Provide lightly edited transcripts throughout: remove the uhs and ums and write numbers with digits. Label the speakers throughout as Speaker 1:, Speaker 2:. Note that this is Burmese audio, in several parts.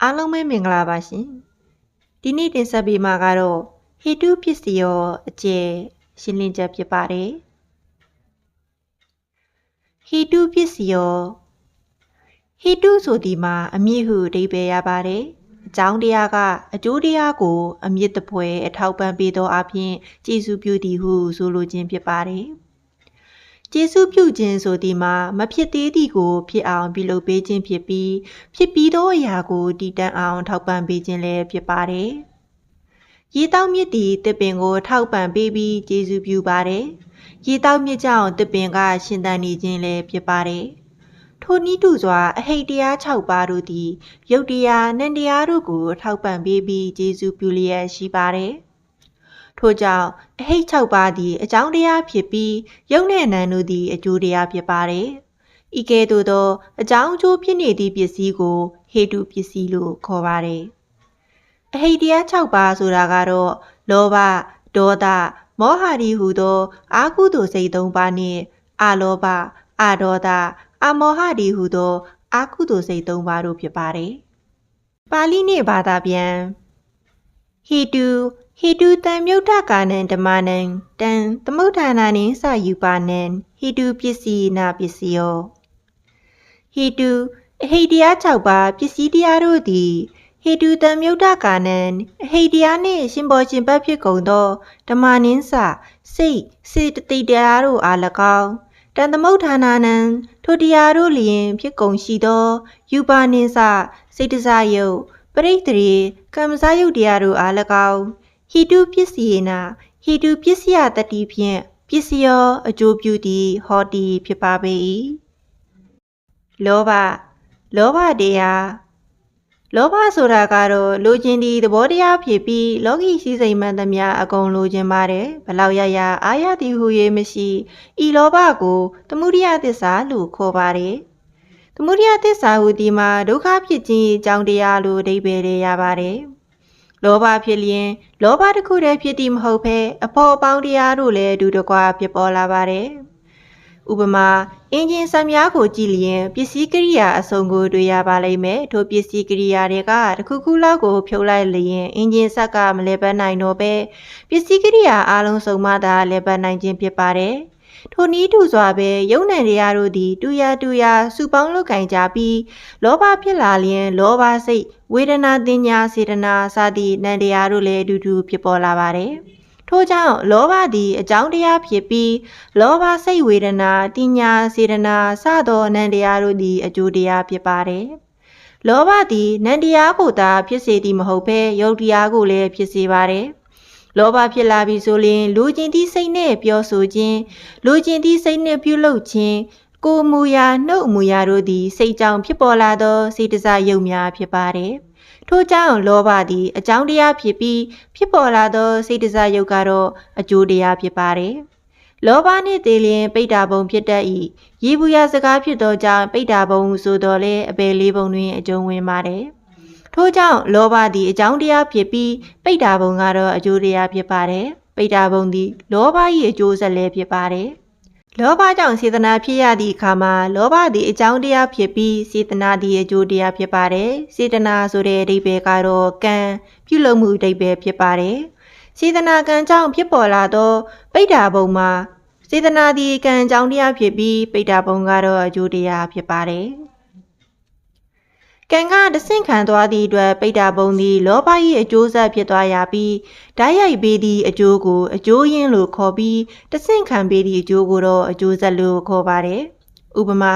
Speaker 1: အားလုံးပဲမင်္ဂလာပါရှင်ဒီနေ့တင်ဆက်ပေးမှာကတော့ဟေတုပစ္စည်းရောအကျယ်ရှင်းလင်းချက်ဖြစ်ပါတယ်ဟေတုပစ္စည်းရောဟေတုဆိုဒီမှာအမြစ်ဟုအဓိပ္ပာယ်ရပါတယ်အကြောင်းတရားကအကျိုးတရားကိုအမြစ်တပွဲအထောက်ပံ့ပေးသောအပြင်ကျေးဇူးပြုသည်ဟုဆိုလိုခြင်းဖြစ်ပါတယ်ကျေးဇူးပြုခြင်းဆိုဒီမှာမဖြစ်သေးသည်ကိုဖြစ်အောင်ပြုလုပ်ပေးခြင်းဖြစ်ပြီးဖြစ်ပြီးသောအရာကိုတည်တံ့အောင်ထောက်ပံ့ပေးခြင်းလည်းဖြစ်ပါတယ်။ရေတောက်မြစ်သည်တစ်ပင်ကိုထောက်ပံ့ပေးပြီးကျေးဇူးပြုပါတယ်။ရေတောက်မြစ်ကြောင့်တစ်ပင်ကရှင်သန်နေခြင်းလည်းဖြစ်ပါတယ်။ထိုနည်းတူစွာအဟိတ်တရား6ပါးတို့သည်ယုတ်တရားနံတရားတို့ကိုထောက်ပံ့ပေးပြီးကျေးဇူးပြုလျက်ရှိပါတယ်။ထို့ကြောင့်အဟိတ်6ပါးသည်အကြောင်းတရားဖြစ်ပြီးယုတ်နဲ့နံတို့သည်အကျိုးတရားဖြစ်ပါတယ်။ဤကဲ့သို့သောအကြောင်းအကျိုးဖြစ်နေသည့်ပစ္စည်းကိုဟေတုပစ္စည်းလို့ခေါ်ပါတယ်။အဟိတ်တရား6ပါးဆိုတာကတော့လောဘ၊ဒေါသ၊မောဟရီဟူသောအာဟုသို့စိတ်3ပါးနှင့်အလောဘ၊အဒေါသ၊အမောဟရီဟူသောအာဟုသို့စိတ်3ပါးတို့ဖြစ်ပါတယ်။ပါဠိနှင့်ဘာသာပြန်ဟေတုတံမြုဒ္ဓကာနံဓမ္မနံတံသမုဋ္ဌာနာနိစယူပါနံဟေတုပစ္စည်းနာပစ္စယောဟေတုအဟိတ်တရား6ပါးပစ္စည်းတရားတို့သည်ဟေတုတံမြုဒ္ဓကာနံအဟိတ်တရားနှင့်ရှင်ဘောရှင်ဘတ်ဖြစ်ကုန်သောဓမ္မနင်းစစေတသိက်တရားတို့အား၎င်းတံသမုဋ္ဌာနာနံထိုတရားတို့လျင်ဖြစ်ကုန်ရှိသောယူပါနင်းစစိတ်တစားယုတ်ပရိသေရေကမ္မဇယုတ်တရားတို့အား၎င်းဟေတုပစ္စည်းနာဟေတုပစ္စယတတိဖြင့်ပစ္စယောအကျိုးပြုသည်ဟောတိဖြစ်ပါပေ၏လောဘတရားလောဘဆိုတာကတော့လိုချင်သည့်သဘောတရားဖြစ်ပြီးလောကီစည်းစိမ်မှန်သမျှအကုန်လိုချင်ပါတယ်ဘလောက်ရအာရသည်ဟု၍မရှိဤလောဘကိုသမုဒိယသစ္စာလို့ခေါ်ပါတယ်သမုဒိယသစ္စာဟူသည်မှာဒုက္ခဖြစ်ခြင်းအကြောင်းတရားလို့အဓိပ္ပာယ်ရပါတယ်လောဘဖြစ်လျင်လောဘတစ်ခုတည်းဖြစ်သည်မဟုတ်ဘဲအဖို့အပေါင်းတရားတို့လည်းအတူတကွဖြစ်ပေါ်လာပါတယ်ဥပမာအင်ဂျင်စက်များကိုကြည့်လျင်ပစ္စည်းကိရိယာအစုံကိုတွေ့ရပါလိမ့်မယ်ထိုပစ္စည်းကိရိယာတွေကတစ်ခုခုလောက်ကိုဖြုတ်လိုက်လျင်အင်ဂျင်ဆက်ကမလဲပတ်နိုင်တော့ပဲပစ္စည်းကိရိယာအလုံးစုံမှသာလဲပတ်နိုင်ခြင်းဖြစ်ပါတယ်ထိုနည်းတူစွာပဲယုံ nant တရားတို့သည်တူရာစုပေါင်းလုပ်ကင်ကြပြီးလောဘဖြစ်လာလျင်လောဘစိတ်ဝေဒနာတင်ညာစေတနာစသည့်နံတရားတို့လည်းအတူတူဖြစ်ပေါ်လာပါတယ်ထို့ကြောင့်လောဘသည်အကြောင်းတရားဖြစ်ပြီးလောဘစိတ်ဝေဒနာတင်ညာစေတနာစသောနံတရားတို့သည်အကျိုးတရားဖြစ်ပါတယ်လောဘသည်နံတရားကိုသာဖြစ်စေသည်မဟုတ်ဘဲယုတ်တရားကိုလည်းဖြစ်စေပါတယ်လောဘဖြစ်လာပြီဆိုရင်လူကျင်သည့်စိတ်နဲ့ပြောဆိုခြင်းလူကျင်သည့်စိတ်နဲ့ပြုလုပ်ခြင်းကိုယ်မူရာနှုတ်မူရာတို့သည်စိတ်ကြောင့်ဖြစ်ပေါ်လာသောစေတစာယုတ်များဖြစ်ပါတယ်ထို့ကြောင့်လောဘသည်အကြောင်းတရားဖြစ်ပြီးဖြစ်ပေါ်လာသောစေတစာယုတ်ကတော့အကျိုးတရားဖြစ်ပါတယ်လောဘနှင့်တည်လျင်ပိဋ္ဌာဘုံဖြစ်တတ်၏ရေဘူးရစကားဖြစ်သောကြောင့်ပိဋ္ဌာဘုံဆိုတော်လဲအပယ်လေးဘုံတွင်အကျုံးဝင်ပါတယ်ထို့ကြောင့်လောဘသည်အကြောင်းတရားဖြစ်ပြီးပိဋ္ဌာဘုံကတော့အကျိုးတရားဖြစ်ပါတယ်ပိဋ္ဌာဘုံသည်လောဘ၏အကျိုးဆက်လည်းဖြစ်ပါတယ်လောဘကြောင့်စေတနာဖြစ်ရသည့်အခါမှာလောဘသည်အကြောင်းတရားဖြစ်ပြီးစေတနာသည်အကျိုးတရားဖြစ်ပါတယ်စေတနာဆိုတဲ့အဓိပ္ပာယ်ကတော့ကံပြုလုပ်မှုအဓိပ္ပာယ်ဖြစ်ပါတယ်စေတနာကံကြောင့်ဖြစ်ပေါ်လာသောပိဋ္ဌာဘုံမှာစေတနာသည်ကံအကြောင်းတရားဖြစ်ပြီးပိဋ္ဌာဘုံကတော့အကျိုးတရားဖြစ်ပါတယ်ကံကတဆင့်ခံသွားသည့်အတွက်ပိဋ္ဌာဘုံသည်လောဘ၏အကျိုးဆက်ဖြစ်သွားရပြီးဓာတ်ရိုက်ပေးသည့်အကျိုးကိုအကျိုးရင်းလို့ခေါ်ပြီးတဆင့်ခံပေးသည့်အကျိုးကိုတော့အကျိုးဆက်လို့ခေါ်ပါတယ်ဥပမာ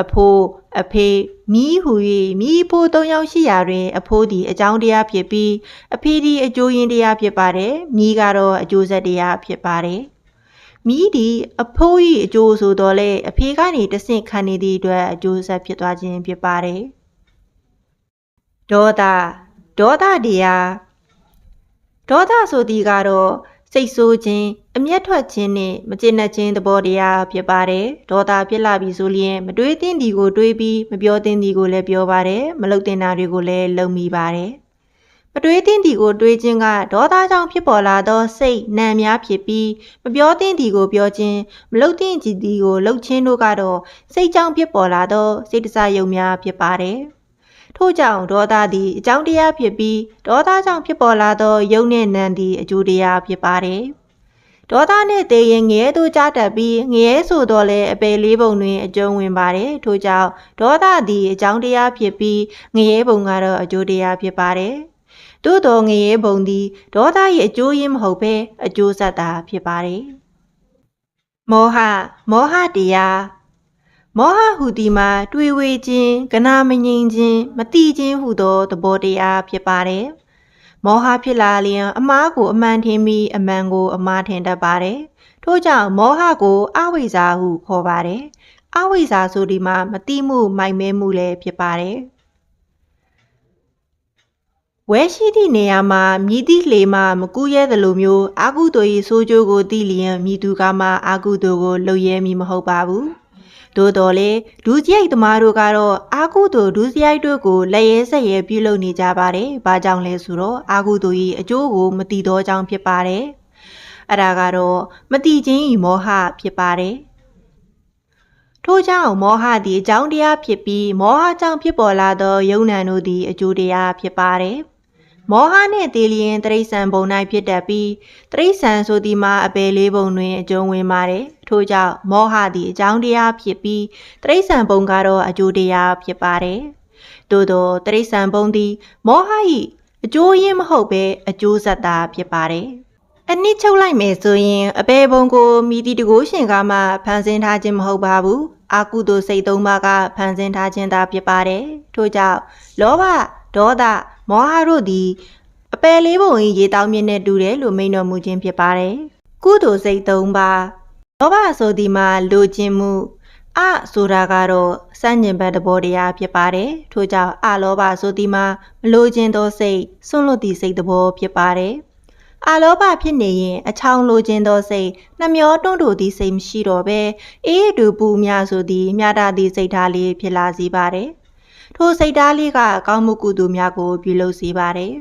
Speaker 1: အဖိုးအဖေမိဟူ၍မိဖို့၃ယောက်ရှိရာတွင်အဖိုးသည်အကြောင်းတရားဖြစ်ပြီးအဖေသည်အကျိုးရင်းတရားဖြစ်ပါတယ်မိကတော့အကျိုးဆက်တရားဖြစ်ပါတယ်မိသည်အဖိုး၏အကျိုးဆိုတော့လေအဖေကနေတဆင့်ခံနေသည့်အတွက်အကျိုးဆက်ဖြစ်သွားခြင်းဖြစ်ပါတယ်ဒေါသတရားဒေါသဆိုသည်ကတော့စိတ်ဆိုးခြင်းအမျက်ထွက်ခြင်းနှင့်မကျေနပ်ခြင်းသဘောတရားဖြစ်ပါတယ်ဒေါသဖြစ်လာပြီဆိုလျင်မတွေးသင့်သည်ကိုတွေးပြီးမပြောသင့်သည်ကိုလည်းပြောပါတယ်မလုပ်သင့်တာတွေကိုလည်းလုပ်မိပါတယ်မတွေးသင့်သည်ကိုတွေးခြင်းကဒေါသကြောင့်ဖြစ်ပေါ်လာသောစိတ်နံများဖြစ်ပြီးမပြောသင့်သည်ကိုပြောခြင်းမလုပ်သင့်သည်ကိုလုပ်ခြင်းတို့ကတော့စိတ်ကြောင့်ဖြစ်ပေါ်လာသောစေတစာယုတ်များဖြစ်ပါတယ် ထို့ကြောင့်ဒေါသသည်အကြောင်းတရားဖြစ်ပြီးဒေါသကြောင့်ဖြစ်ပေါ်လာသောယုံနှင့်နံသည်အကျိုးတရားဖြစ်ပါတယ်။ဒေါသနှင့်သေရင်ငရဲသို့ကြားတတ်ပြီးငရဲဆိုတော့လည်းအပယ်လေးပုံတွင်အကျုံးဝင်ပါတယ်။ထို့ကြောင့်ဒေါသသည်အကြောင်းတရားဖြစ်ပြီးငရဲပုံကတော့အကျိုးတရားဖြစ်ပါတယ်။သို့သောငရဲပုံသည်ဒေါသ၏အကျိုးရင်းမဟုတ်ဘဲအကျိုးဆက်သာဖြစ်ပါတယ်။မောဟတရားမောဟဟူသည်မှာတွေးဝေခြင်းကနာမငြိမ်ခြင်းမတိခြင်းဟုသောသဘောတရားဖြစ်ပါတယ်။မောဟဖြစ်လာလျင်အမှားကိုအမှန်ထင်ပြီးအမှန်ကိုအမှားထင်တတ်ပါတယ်။ထို့ကြောင့်မောဟကိုအဝိဇ္ဇာဟုခေါ်ပါတယ်။အဝိဇ္ဇာဆိုဒီမှာမတိမှုမိုက်မဲမှုလည်းဖြစ်ပါတယ်။ဝဲရှိသည့်နေရာမှာမြည်သည့်လေမှမကူးရဲသလိုမျိုးအာကုသိုလ်၏ဆိုးကျိုးကိုသိလျင်မြည်သူကမှအာကုသိုလ်ကိုလုပ်ရဲမည်မဟုတ်ပါဘူး။သို့တော်လေဒုစရိုက်သမားတို့ကတော့အာကုသိုလ်ဒုစရိုက်တို့ကိုလက်ရဲဆက်ရဲပြုလုပ်နေကြပါတယ်။ဘာကြောင့်လဲဆိုတော့အာကုသိုလ်၏အကျိုးကိုမသိသောကြောင့်ဖြစ်ပါတယ်။အဲ့ဒါကတော့မသိခြင်း၏မောဟဖြစ်ပါတယ်။ထို့ကြောင့်မောဟသည်အကြောင်းတရားဖြစ်ပြီးမောဟကြောင့်ဖြစ်ပေါ်လာသောယုံနံတို့သည်အကျိုးတရားဖြစ်ပါတယ်။မောဟနှင့်တည်လျင်တိရစ္ဆာန်ဘုံ၌ဖြစ်တတ်ပြီးတိရစ္ဆာန်ဆိုသည်မှာအပယ်လေးပုံတွင်အကျုံးဝင်ပါတယ်။ထို့ကြောင့်မောဟသည်အကြောင်းတရားဖြစ်ပြီးတိရစ္ဆာန်ဘုံကတော့အကျိုးတရားဖြစ်ပါတယ်။သို့သောတိရစ္ဆာန်ဘုံသည်မောဟ၏အကျိုးရင်းမဟုတ်ဘဲအကျိုးဆက်သာဖြစ်ပါတယ်။အနှစ်ချုပ်လိုက်မယ်ဆိုရင်အပယ်ဘုံကိုမိသည့်တကိုးရှင်ကမှဖန်ဆင်းထားခြင်းမဟုတ်ပါဘူး။အာကုသိုလ်စိတ်သုံးပါးကဖန်ဆင်းထားခြင်းသာဖြစ်ပါတယ်။ထို့ကြောင့်လောဘဒေါသမောဟတို့သည်အပယ်လေးပုံ၏ရေတောင်းမြင့်နဲ့တူတယ်လို့မိန့်တော်မူခြင်းဖြစ်ပါတယ်။ကုသိုလ်စိတ်၃ပါးလောဘဆိုသည်မှာလိုချင်မှုဆိုတာကတော့စัญญင်ဘတ်သဘောတရားဖြစ်ပါတယ်။ထို့ကြောင့်အလောဘဆိုသည်မှာမလိုချင်သောစိတ်ဆွန့်လွတ်သည့်စိတ်သဘောဖြစ်ပါတယ်။အလောဘဖြစ်နေရင်အချောင်လိုချင်သောစိတ်နှမျောတွန်းတိုသည့်စိတ်မရှိတော့ဘဲအေးတူပူများဆိုသည်မြတာသည့်စိတ်ထားလေးဖြစ်လာစေပါတယ်။ထိုစိတ်ထားလေးကကောင်းမှုကုသိုလ်များကိုပြုလုပ်စေပါတယ်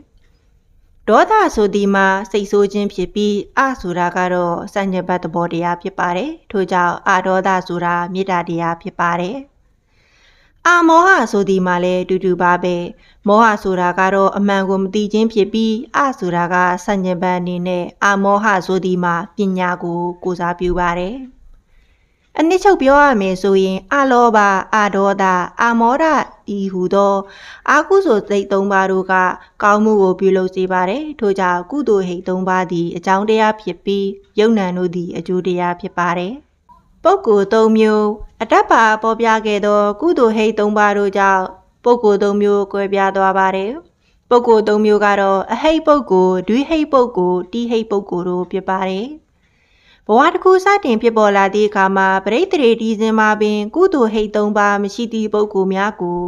Speaker 1: ။ဒေါသဆိုသည်မှာစိတ်ဆိုးခြင်းဖြစ်ပြီးဆိုတာကတော့စัญญဘတ်သဘောတရားဖြစ်ပါတယ်။ထို့ကြောင့်ဒေါသဆိုတာမေတ္တာတရားဖြစ်ပါတယ်။မောဟဆိုသည်မှာလည်းတူတူပါပဲ။မောဟဆိုတာကတော့အမှန်ကိုမသိခြင်းဖြစ်ပြီးဆိုတာကစัญญဘတ်အနေနဲ့မောဟဆိုသည်မှာပညာကိုစားပြုပါတယ်။အနှစ်ချုပ်ပြောရမယ်ဆိုရင်အလောဘဒေါသမောဟဤဟူသောအာကုသိုလ်စိတ်၃ပါးတို့ကကောင်းမှုကိုပြုလုပ်စေပါတယ်။ထို့ကြောင့်ကုသိုလ်ဟိတ်၃ပါးသည်အကြောင်းတရားဖြစ်ပြီးယုံနံတို့သည်အကျိုးတရားဖြစ်ပါတယ်။ပုဂ္ဂိုလ်၃မျိုးအတ္တပါပေါ်ပြခဲ့သောကုသိုလ်ဟိတ်၃ပါးတို့ကြောင့်ပုဂ္ဂိုလ်၃မျိုးကွဲပြားသွားပါတယ်။ပုဂ္ဂိုလ်၃မျိုးကတော့အဟိတ်ပုဂ္ဂိုလ်ဒွိဟိတ်ပုဂ္ဂိုလ်တိဟိတ်ပုဂ္ဂိုလ်တို့ဖြစ်ပါတယ်။ဘဝတစ်ခုစတင်ဖြစ်ပေါ်လာသည့်အခါမှာပရိသေတွေဒီစဉ်မှာပင်ကုသိုလ်ဟိတ်၃ပါးမရှိသည့်ပုဂ္ဂိုလ်များကို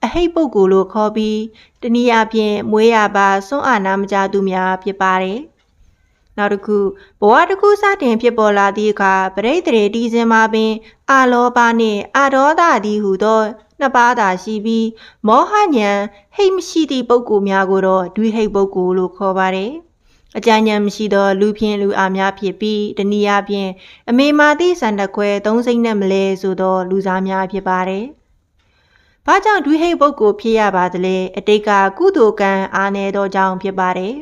Speaker 1: အဟိတ်ပုဂ္ဂိုလ်လို့ခေါ်ပြီးတနည်းအားဖြင့်မွေးရပါစွန့်အားနာမကြသူများဖြစ်ပါတယ်။နောက်တစ်ခုဘဝတစ်ခုစတင်ဖြစ်ပေါ်လာသည့်အခါပရိသေတွေဒီစဉ်မှာပင်အလောဘနှင့်ဒေါသသည်ဟူသောနှစ်ပါးသာရှိပြီးမောဟဉဏ်ဟိတ်မရှိသည့်ပုဂ္ဂိုလ်များကိုတော့ဒွိဟိတ်ပုဂ္ဂိုလ်လို့ခေါ်ပါတယ်။အကြဉာဏ်မရှိသောလူဖြင့်လူအားများဖြစ်ပြီးတနည်းအားဖြင့်အမေမာသည့်စံတခွဲ၃စိတ်နဲ့မလဲဆိုသောလူစားများဖြစ်ပါတယ်။ဘာကြောင့်ဒွိဟိတ်ပုဂ္ဂိုလ်ဖြစ်ရပါသလဲအတိတ်ကကုသိုလ်ကံအားနည်းသောကြောင့်ဖြစ်ပါတယ်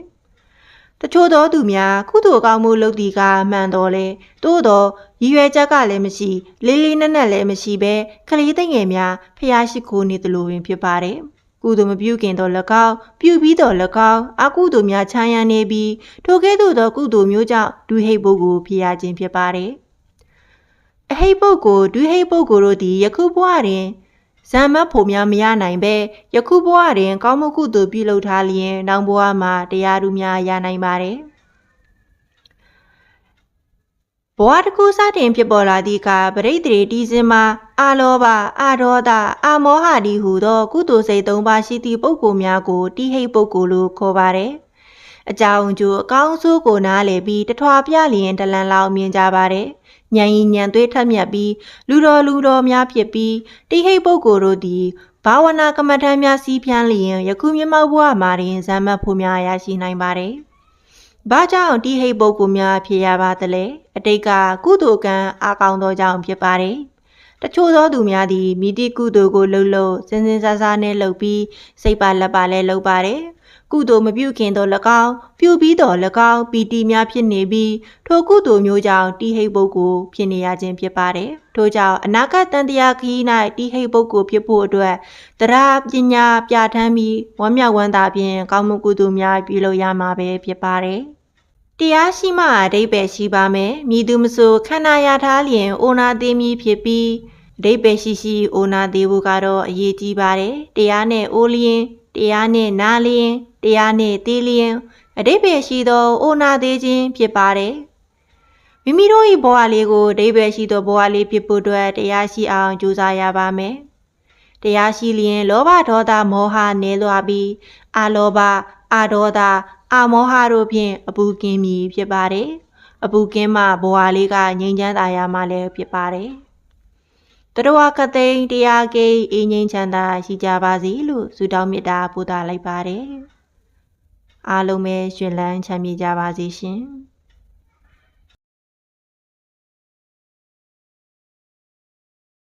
Speaker 1: ။တချို့သောသူများကုသိုလ်ကောင်းမှုလုပ်သည်ကမှန်တော်လဲသို့သောရည်ရွယ်ချက်ကလည်းမရှိလေးလေးနက်နက်လည်းမရှိဘဲခလေးသိငယ်များဖျားရှိခိုးနေသလိုပင်ဖြစ်ပါတယ်။ကုသိုလ်မပြုခင်တော့၎င်းပြုပြီးတော့၎င်းအကုသိုလ်များချမ်းရနေပြီးထိုကဲ့သို့သောကုသိုလ်မျိုးကြောင့်ဒွိဟိတ်ပုဂ္ဂိုလ်ဖြစ်ရခြင်းဖြစ်ပါတယ်။အဟိတ်ပုဂ္ဂိုလ်ဒွိဟိတ်ပုဂ္ဂိုလ်တို့သည်ယခုဘဝတွင်ဇာမတ်ဖို့များမရနိုင်ပဲယခုဘဝတွင်ကောင်းမှုကုသိုလ်ပြုလုပ်ထားလျင်နောက်ဘဝမှာတရားဓုများရနိုင်ပါတယ်။ဘဝတစ်ခုစတင်ဖြစ်ပေါ်လာသည့်အခါပရိသေတွေဒီစဉ်မှာအလောဘဒေါသမောဟဒီဟူသောကုသိုလ်စိတ်၃ပါးရှိသည့်ပုဂ္ဂိုလ်များကိုတိဟိတ်ပုဂ္ဂိုလ်လို့ခေါ်ပါတယ်။အကြောင်းကျိုးအကောင်းဆိုးကိုနားလည်ပြီးတထွာပြလျင်တလန်လောက်မြင်ကြပါတယ်။ဉာဏ်ရည်ဉာဏ်သွေးထက်မြက်ပြီးလူတော်များဖြစ်ပြီးတိဟိတ်ပုဂ္ဂိုလ်တို့သည်ဘာဝနာကမ္မထမ်းများစီးဖြန်းလျင်ယခုမြတ်မောက်ဘဝမှာတွင်ဇာမတ်ဖို့များရရှိနိုင်ပါတယ်။ဘာကြောင့်တိဟိတ်ပုဂ္ဂိုလ်များဖြစ်ရပါသလဲအတိတ်ကကုသိုလ်ကံအားကောင်းသောကြောင့်ဖြစ်ပါတယ် တချို့သောသူများသည်မိတိကုသိုလ်ကိုလှုပ်လို့စင်စင်စားစားနဲ့လှုပ်ပြီးစိတ်ပါလက်ပါလဲလှုပ်ပါတယ်ကုသိုလ်မပြုခင်တော့၎င်းပြုပြီးတော့၎င်းပီတိများဖြစ်နေပြီးထိုကုသိုလ်မျိုးကြောင့်တိဟိတ်ပုဂ္ဂိုလ်ဖြစ်နေရခြင်းဖြစ်ပါတယ်ထို့ကြောင့်အနာဂတ်တန်တရားခီး၌တိဟိတ်ပုဂ္ဂိုလ်ဖြစ်ဖို့အတွက်တရားပညာပြဋ္ဌာန်းပြီးဝမ်းမြောက်ဝမ်းသာဖြင့်ကောင်းမှုကုသိုလ်များပြုလုပ်ရမှာပဲဖြစ်ပါတယ်တရားရှိမှအဓိပ္ပာယ်ရှိပါမယ်မြည်သူမဆိုခန္ဓာရထားလျင်အိုနာသေးမည်ဖြစ်ပြီးအဓိပ္ပာယ်ရှိအိုနာသေးဖို့ကတော့အရေးကြီးပါတယ်တရားနဲ့အိုလျင်တရားနဲ့နာလျင်တရားနဲ့သေးလျင်အဓိပ္ပာယ်ရှိသောအိုနာသေးခြင်းဖြစ်ပါတယ်မိမိတို့၏ဘဝလေးကိုအဓိပ္ပာယ်ရှိသောဘဝလေးဖြစ်ဖို့အတွက်တရားရှိအောင်ကြိုးစားရပါမယ်တရားရှိလျင်လောဘဒေါသမောဟနည်းသွားပြီးအာလောဘအာဒေါသအာမောဟတို့ဖြင့်အပူကင်းမည်ဖြစ်ပါတယ်အပူကင်းမှဘဝလေးကငြိမ်းချမ်းသာရမှလည်းဖြစ်ပါတယ်တရဝကသိန်းတရားကိန်းအေးငြိမ်းချမ်းသာရှိကြပါစေလို့ဆုတောင်းမေတ္တာပို့သလိုက်ပါတယ်အားလုံးပဲရှင်လန်းချမ်းမြေ့ကြပါစေရှင်